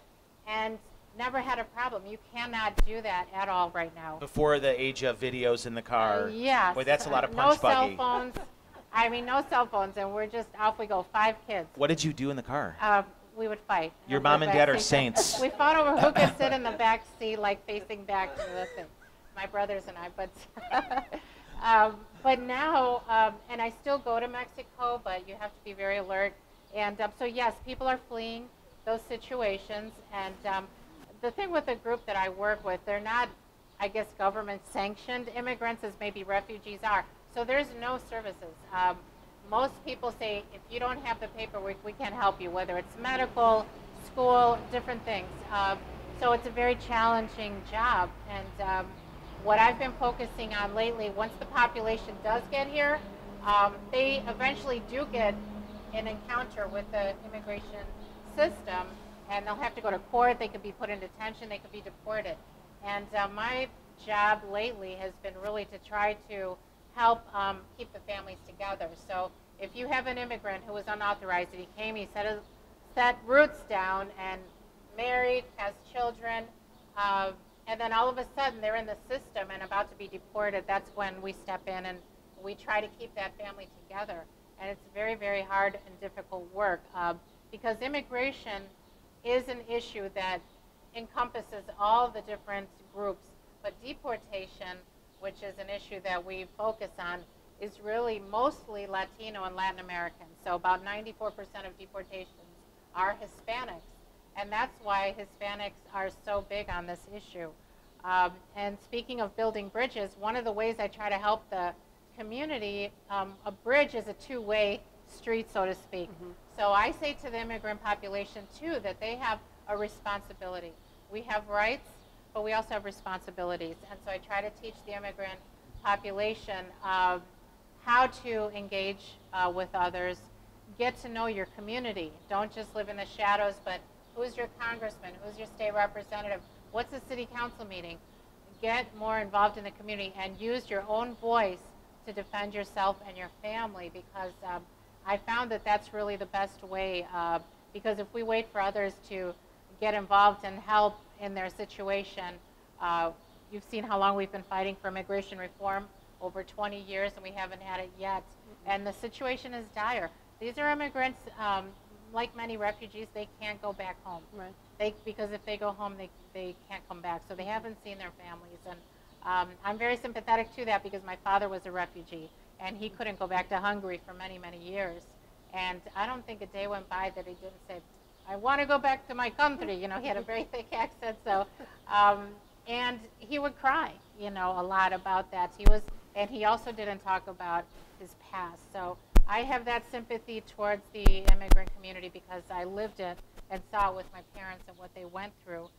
and never had a problem. You cannot do that at all right now. Before the age of videos in the car. Yes. Boy, that's a lot of No punch cell buggy. phones. I mean, no cell phones, and we're just off we go. 5 kids. What did you do in the car? We would fight. Your In mom the and dad back are seat. saints. We fought over who could sit in the back seat, like facing back to the thing. My brothers and I, but now, and I still go to Mexico, but you have to be very alert. And so yes, people are fleeing those situations. And the thing with the group that I work with, they're not, I guess, government-sanctioned immigrants as maybe refugees are. So there's no services. Most people say, if you don't have the paperwork, we can't help you, whether it's medical, school, different things. So it's a very challenging job. And what I've been focusing on lately, once the population does get here, they eventually do get an encounter with the immigration system, and they'll have to go to court, they could be put in detention, they could be deported. And my job lately has been really to try to help keep the families together. So if you have an immigrant who was unauthorized and he came, he set roots down and married, has children, and then all of a sudden they're in the system and about to be deported, that's when we step in and we try to keep that family together. And it's very, very hard and difficult work because immigration is an issue that encompasses all the different groups, but deportation, which is an issue that we focus on, is really mostly Latino and Latin American. So about 94% of deportations are Hispanics. And that's why Hispanics are so big on this issue. And speaking of building bridges, one of the ways I try to help the community, a bridge is a two-way street, so to speak. Mm-hmm. So I say to the immigrant population, too, that they have a responsibility. We have rights, but we also have responsibilities. And so I try to teach the immigrant population how to engage with others, get to know your community. Don't just live in the shadows, but who's your congressman? Who's your state representative? What's the city council meeting? Get more involved in the community and use your own voice to defend yourself and your family, because I found that that's really the best way, because if we wait for others to get involved and help in their situation, you've seen how long we've been fighting for immigration reform, over 20 years, and we haven't had it yet. Mm-hmm. And the situation is dire. These are immigrants, like many refugees, they can't go back home. Right. Because if they go home, they can't come back. So they haven't seen their families. And I'm very sympathetic to that because my father was a refugee, and he couldn't go back to Hungary for many, many years. And I don't think a day went by that he didn't say, I want to go back to my country. You know, he had a very thick accent. So, and he would cry, you know, a lot about that. And he also didn't talk about his past. So I have that sympathy towards the immigrant community because I lived it and saw it with my parents and what they went through.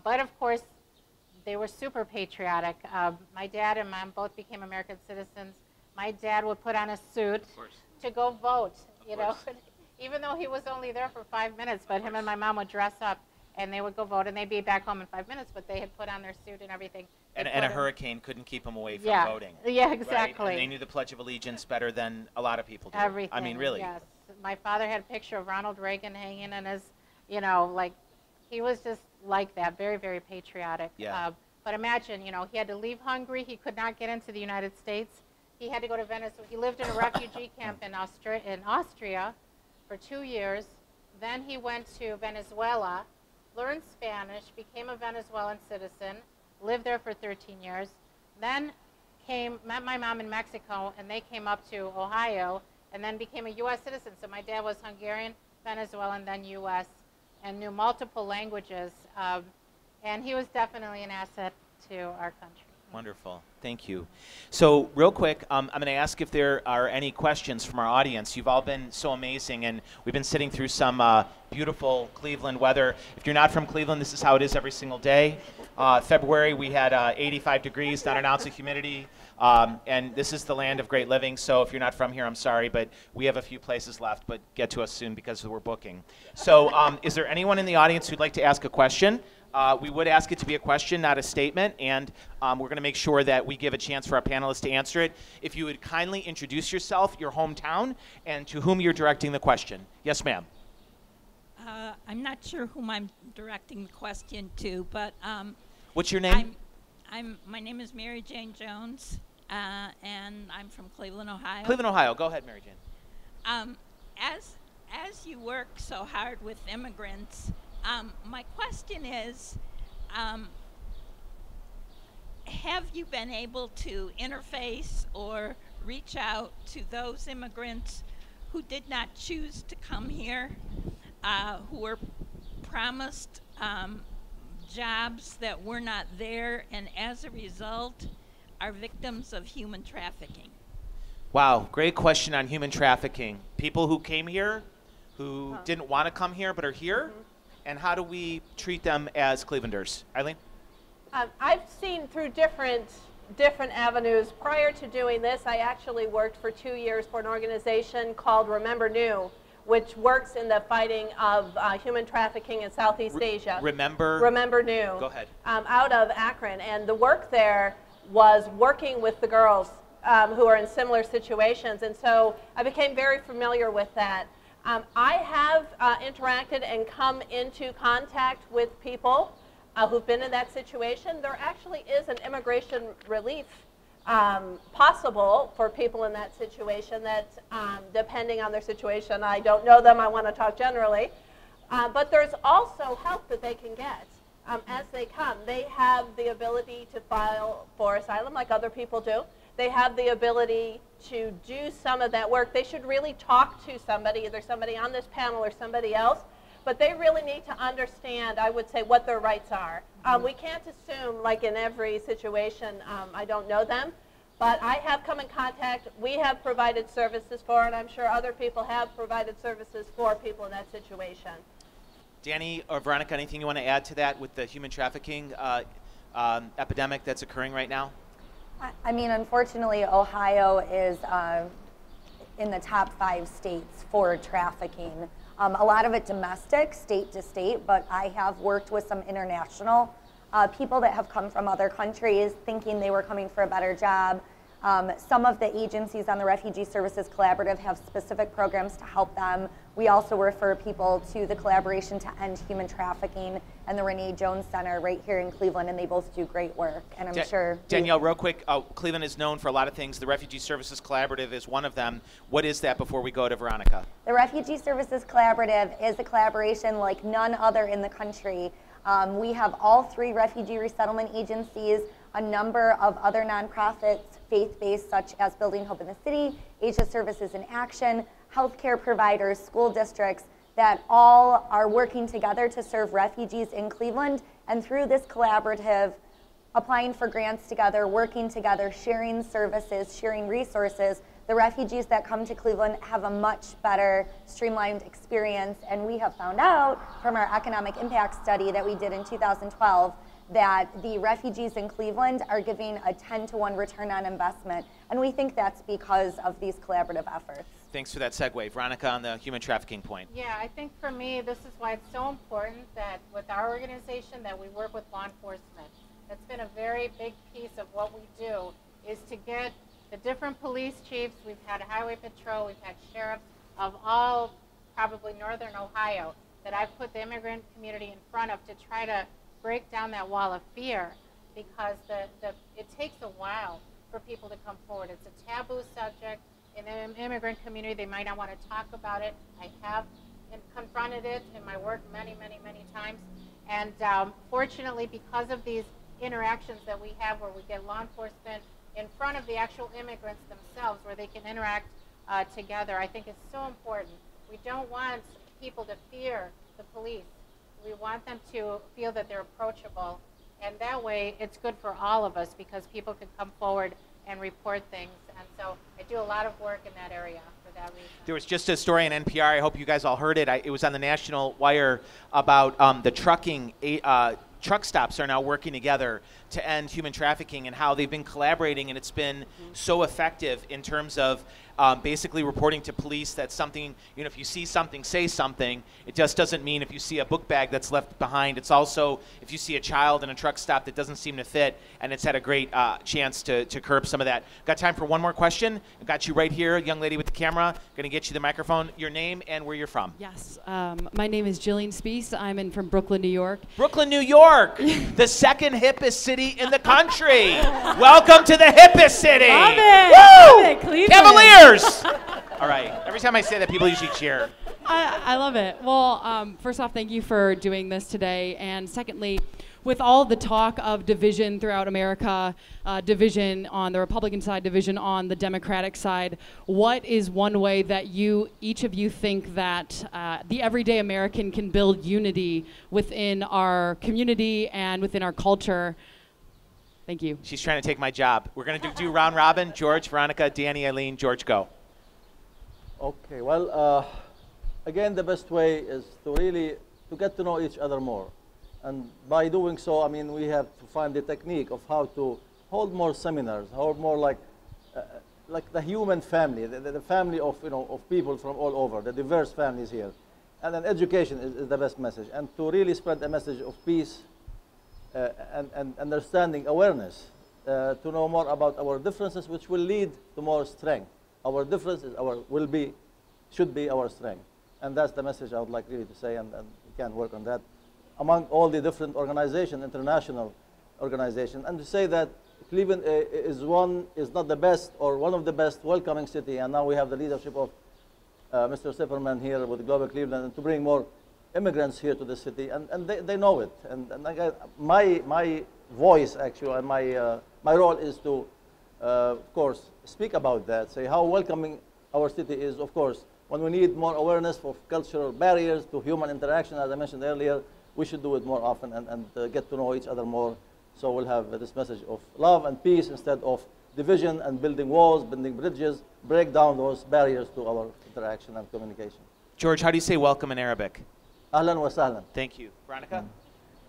But of course, they were super patriotic. My dad and mom both became American citizens. My dad would put on a suit to go vote, you know, even though he was only there for 5 minutes, but him and my mom would dress up and they would go vote, and they'd be back home in 5 minutes, but they had put on their suit and everything. And a hurricane couldn't keep them away from voting. Yeah, exactly. Right? And they knew the Pledge of Allegiance better than a lot of people do. Everything. I mean, really. Yes. My father had a picture of Ronald Reagan hanging in his, you know, like, he was just like that, very, very patriotic. Yeah. But imagine, you know, he had to leave Hungary. He could not get into the United States. He had to go to Venezuela. He lived in a refugee camp in Austria for 2 years. Then he went to Venezuela, learned Spanish, became a Venezuelan citizen, lived there for 13 years, then met my mom in Mexico, and they came up to Ohio, and then became a U.S. citizen. So my dad was Hungarian, Venezuelan, then U.S., and knew multiple languages. And he was definitely an asset to our country. Wonderful. Thank you. So real quick, I'm going to ask if there are any questions from our audience. You've all been so amazing, and we've been sitting through some beautiful Cleveland weather. If you're not from Cleveland, this is how it is every single day. February, we had 85 degrees, not an ounce of humidity. And this is the land of great living, so if you're not from here, I'm sorry, but we have a few places left, but get to us soon because we're booking. So is there anyone in the audience who'd like to ask a question? We would ask it to be a question, not a statement, and we're going to make sure that we give a chance for our panelists to answer it. If you would kindly introduce yourself, your hometown, and to whom you're directing the question. Yes, ma'am. I'm not sure whom I'm directing the question to, but What's your name? My name is Mary Jane Jones, and I'm from Cleveland, Ohio. Cleveland, Ohio. Go ahead, Mary Jane. As you work so hard with immigrants, my question is, have you been able to interface or reach out to those immigrants who did not choose to come here, who were promised jobs that were not there, and as a result are victims of human trafficking? Wow, great question on human trafficking. People who came here, who didn't want to come here but are here, and how do we treat them as Clevelanders? Eileen? I've seen through different avenues. Prior to doing this, I actually worked for 2 years for an organization called Remember New, which works in the fighting of human trafficking in Southeast Asia. Remember New. Go ahead. Out of Akron. And the work there was working with the girls who are in similar situations. And so I became very familiar with that. I have interacted and come into contact with people who've been in that situation. There actually is an immigration relief possible for people in that situation that, depending on their situation, I don't know them, I want to talk generally, but there's also help that they can get as they come. They have the ability to file for asylum like other people do. They have the ability to do some of that work. They should really talk to somebody, either somebody on this panel or somebody else, but they really need to understand, I would say, what their rights are. We can't assume, like in every situation, I don't know them, but I have come in contact. We have provided services for, and I'm sure other people have provided services for people in that situation. Danny or Veronica, anything you want to add to that with the human trafficking epidemic that's occurring right now? I mean, unfortunately, Ohio is in the top 5 states for trafficking. A lot of it domestic, state to state, but I have worked with some international people that have come from other countries thinking they were coming for a better job. Some of the agencies on the Refugee Services Collaborative have specific programs to help them. We also refer people to the Collaboration to End Human Trafficking and the Renee Jones Center right here in Cleveland, and they both do great work, and I'm sure... Danielle, real quick, Cleveland is known for a lot of things. The Refugee Services Collaborative is one of them. What is that before we go to Veronica? The Refugee Services Collaborative is a collaboration like none other in the country. We have all 3 refugee resettlement agencies, a number of other nonprofits, faith-based, such as Building Hope in the City, Asia Services in Action, healthcare providers, school districts, that all are working together to serve refugees in Cleveland. And through this collaborative, applying for grants together, working together, sharing services, sharing resources, the refugees that come to Cleveland have a much better streamlined experience. And we have found out from our economic impact study that we did in 2012 that the refugees in Cleveland are giving a 10-to-1 return on investment. And we think that's because of these collaborative efforts. Thanks for that segue. Veronica, on the human trafficking point. Yeah, I think for me, this is why it's so important that with our organization that we work with law enforcement. That's been a very big piece of what we do, is to get the different police chiefs. We've had highway patrol, we've had sheriffs of all probably northern Ohio that I've put the immigrant community in front of to try to break down that wall of fear, because it takes a while for people to come forward. It's a taboo subject. In the immigrant community, they might not want to talk about it. I have confronted it in my work many, many, many times. And fortunately, because of these interactions that we have where we get law enforcement in front of the actual immigrants themselves, where they can interact together, I think it's so important. We don't want people to fear the police. We want them to feel that they're approachable. And that way, it's good for all of us, because people can come forward and report things. And so I do a lot of work in that area for that reason. There was just a story on NPR. I hope you guys all heard it. It was on the National Wire about the trucking truck stops are now working together to end human trafficking, and how they've been collaborating, and it's been so effective in terms of basically reporting to police that something, you know, if you see something, say something. It just doesn't mean if you see a book bag that's left behind. It's also if you see a child in a truck stop that doesn't seem to fit, and it's had a great chance to curb some of that. Got time for one more question? I got you right here, young lady with the camera. Going to get you the microphone. Your name and where you're from. Yes, my name is Jillian Spees. I'm from Brooklyn, New York. Brooklyn, New York, the second hippest city in the country. Welcome to the hippest city. Love it. Woo! Love it. Cleveland. Cavaliers. All right. Every time I say that, people usually cheer. I love it. Well, first off, thank you for doing this today. And secondly, with all the talk of division throughout America, division on the Republican side, division on the Democratic side, what is one way that each of you think that the everyday American can build unity within our community and within our culture? Thank you. She's trying to take my job. We're going to do round robin. George, Veronica, Danny, Eileen. George, go. Okay, well, again, the best way is to get to know each other more. And by doing so, I mean, we have to find the technique of how to hold more seminars, hold more like the human family, the family of, you know, of people from all over, the diverse families here. And then education is the best message. And to really spread a message of peace and understanding, awareness, to know more about our differences, which will lead to more strength. Our differences should be our strength. And that's the message I would like really to say, and we can work on that among all the different organizations, international organizations, and to say that Cleveland is not the best or one of the best welcoming city, and now we have the leadership of Mr. Cimperman here with Global Cleveland, and to bring more immigrants here to the city, and they know it. And again, my voice actually, and my role is to, of course, speak about that, say how welcoming our city is. Of course, when we need more awareness for cultural barriers to human interaction, as I mentioned earlier, we should do it more often and get to know each other more. So we'll have this message of love and peace instead of division and building walls, building bridges, break down those barriers to our interaction and communication. George, how do you say welcome in Arabic? Ahlan wa sahlan. Thank you. Veronica?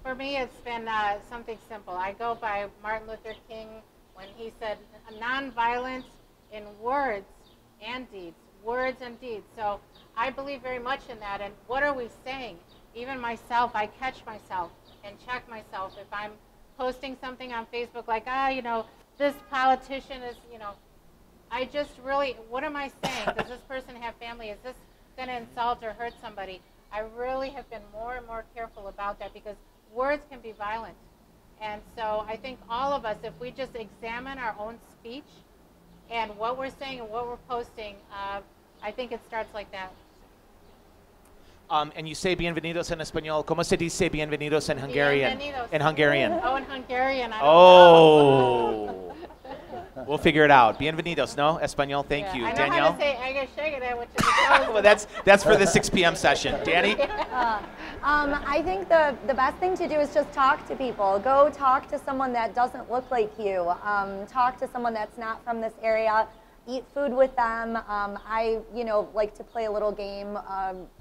For me, it's been something simple. I go by Martin Luther King when he said nonviolence in words and deeds. Words and deeds. So I believe very much in that. And what are we saying? Even myself, I catch myself and check myself if I'm posting something on Facebook like, you know, this politician is, you know, I just really, what am I saying? Does this person have family? Is this going to insult or hurt somebody? I really have been more and more careful about that because words can be violent. And so I think all of us, if we just examine our own speech and what we're saying and what we're posting, I think it starts like that. And you say bienvenidos en español. ¿Cómo se dice bienvenidos en Hungarian? Bienvenidos. In Hungarian. Oh, in Hungarian. I don't know. We'll figure it out. Bienvenidos, no? Español, thank you. I know Danielle? how to say agashegade, which is Well, that's for the 6 p.m. session. Danny? I think the best thing to do is just talk to people. Go talk to someone that doesn't look like you. Talk to someone that's not from this area. Eat food with them. I, like to play a little game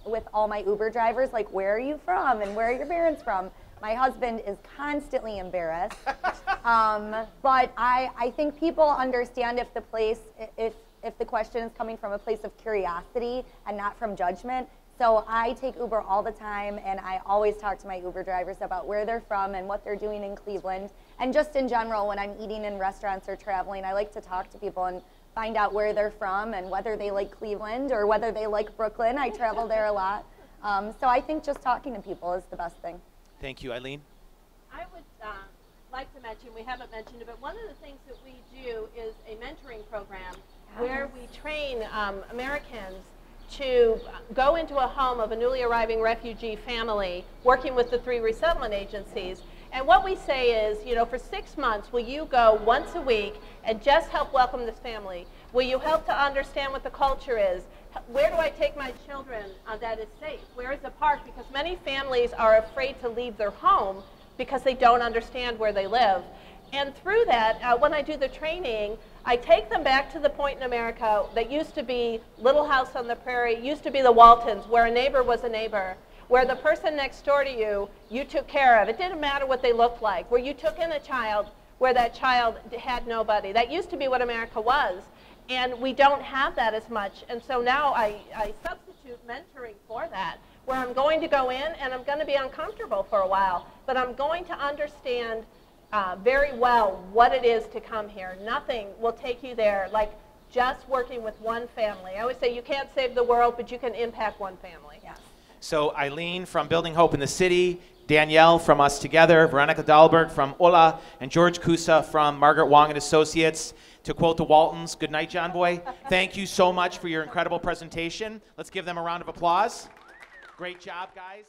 with all my Uber drivers, like, where are you from and where are your parents from? My husband is constantly embarrassed. But I think people understand if the question is coming from a place of curiosity and not from judgment. So I take Uber all the time, and I always talk to my Uber drivers about where they're from and what they're doing in Cleveland. And just in general, when I'm eating in restaurants or traveling, I like to talk to people and find out where they're from and whether they like Cleveland or whether they like Brooklyn. I travel there a lot. So I think just talking to people is the best thing. Thank you. Eileen? I would like to mention, we haven't mentioned it, but one of the things that we do is a mentoring program where we train Americans to go into a home of a newly arriving refugee family working with the 3 resettlement agencies. And what we say is, for 6 months, will you go once a week and just help welcome this family? Will you help to understand what the culture is? Where do I take my children that is safe? Where is the park? Because many families are afraid to leave their home because they don't understand where they live. And through that, when I do the training, I take them back to the point in America that used to be Little House on the Prairie, used to be the Waltons, where a neighbor was a neighbor, where the person next door to you, you took care of. It didn't matter what they looked like, where you took in a child where that child had nobody. That used to be what America was, and we don't have that as much. And so now I substitute mentoring for that, where I'm going to go in and I'm going to be uncomfortable for a while, but I'm going to understand very well what it is to come here. Nothing will take you there like just working with one family. I always say you can't save the world, but you can impact one family. Yes. So Eileen from Building Hope in the City, Danielle from Us Together, Veronica Dahlberg from HOLA, and George Koussa from Margaret, Wong and Associates. To quote the Waltons, good night, John Boy. Thank you so much for your incredible presentation. Let's give them a round of applause. Great job, guys.